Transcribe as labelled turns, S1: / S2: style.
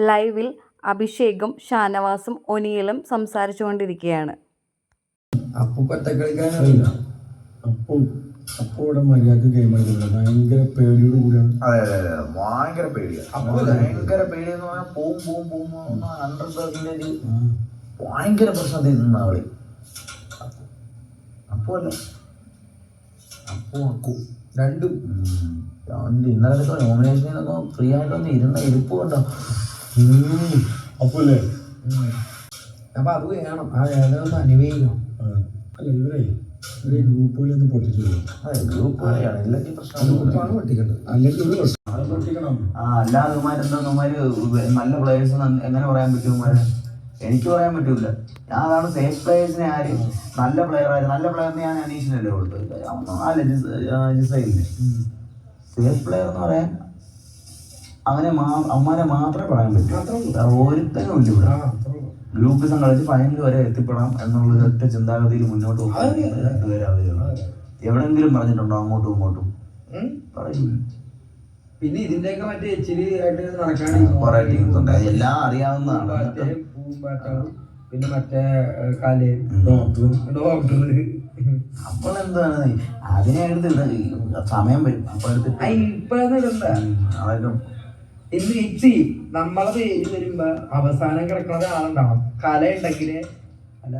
S1: ലൈവിൽ അഭിഷേകും ഷാനവാസും ഒനിയലും സംസാരിച്ചുകൊണ്ടിരിക്കുകയാണ്.
S2: അപ്പോടെ മര്യാദക്ക് ഗെയിം കളിക്കുന്നില്ല, ഭയങ്കര പേടിയോട് കൂടിയാണ്.
S3: അതെ അതെ അതെ, ഭയങ്കര പേടിയാണ്. ഭയങ്കര പേടിയെന്ന് പറഞ്ഞാൽ പോവും 100% ഭയങ്കര പ്രശ്നത്തിൽ നിന്ന ആളി. അപ്പല്ല അപ്പു രണ്ടും ഇന്നലെ നോമിനേഷനൊന്നും ഫ്രീ ആയിട്ടൊന്നും ഇരിപ്പ് കണ്ടോ
S2: അപ്പല്ലേ.
S3: അപ്പൊ അത് വേണം, ആ വേദന അനുഭവിക്കണം.
S2: അല്ല ഇവരെ ഗ്രൂപ്പുകളൊന്ന് പൊട്ടിച്ചു.
S3: അതെ ഗ്രൂപ്പുകളെയാണ് ഇല്ലെങ്കിൽ പ്രശ്നം
S2: പൊട്ടിക്കേണ്ടത്, അല്ലെങ്കിൽ പൊട്ടിക്കണം.
S3: അല്ലാതെ നല്ല പ്ലേയേഴ്സ് എങ്ങനെ പറയാൻ പറ്റും? എനിക്ക് പറയാൻ പറ്റൂല. ഞാൻ അതാണ് സേഫ് പ്ലേയേഴ്സിനെ ആരും നല്ല പ്ലെയറിനെ ഞാൻ അനീഷിനല്ലേ കൊടുത്തത്. അല്ല ജിസൈലിന് സേഫ് പ്ലെയർ എന്ന് പറയാൻ അമ്മമാരെ മാത്രമേ പറയാൻ പറ്റൂ. ഓരോരുത്തരും ഇല്ല ഇവിടെ. ഗ്രൂപ്പിസം കളിച്ച് ഫൈനൽ വരെ എത്തിപ്പെടാം എന്നുള്ള ഒറ്റ ചിന്താഗതിയിൽ മുന്നോട്ട് പോകും. എവിടെങ്കിലും പറഞ്ഞിട്ടുണ്ടോ അങ്ങോട്ടും ഇങ്ങോട്ടും? പറയില്ല.
S4: പിന്നെ ഇതിന്റെയൊക്കെ മറ്റേ ഇച്ചിരി ആയിട്ട്
S3: കുറെ ടീംസ് ഉണ്ട്, എല്ലാം അറിയാവുന്നതാണ്.
S4: പിന്നെ മറ്റേ ഡോക്ടർ
S3: അപ്പോൾ എന്താണ് അതിനെ എടുത്ത് സമയം വരും. അപ്പൊ
S4: ഇപ്പഴൊന്നും ഇടണ്ട.
S3: അതൊക്കെ
S4: ഇന്ന് ഇച്ചി നമ്മളെ പേര് വരുമ്പോ അവസാനം കിടക്കുന്നത് ആളുണ്ടാവും. കല ഉണ്ടെങ്കില് അല്ല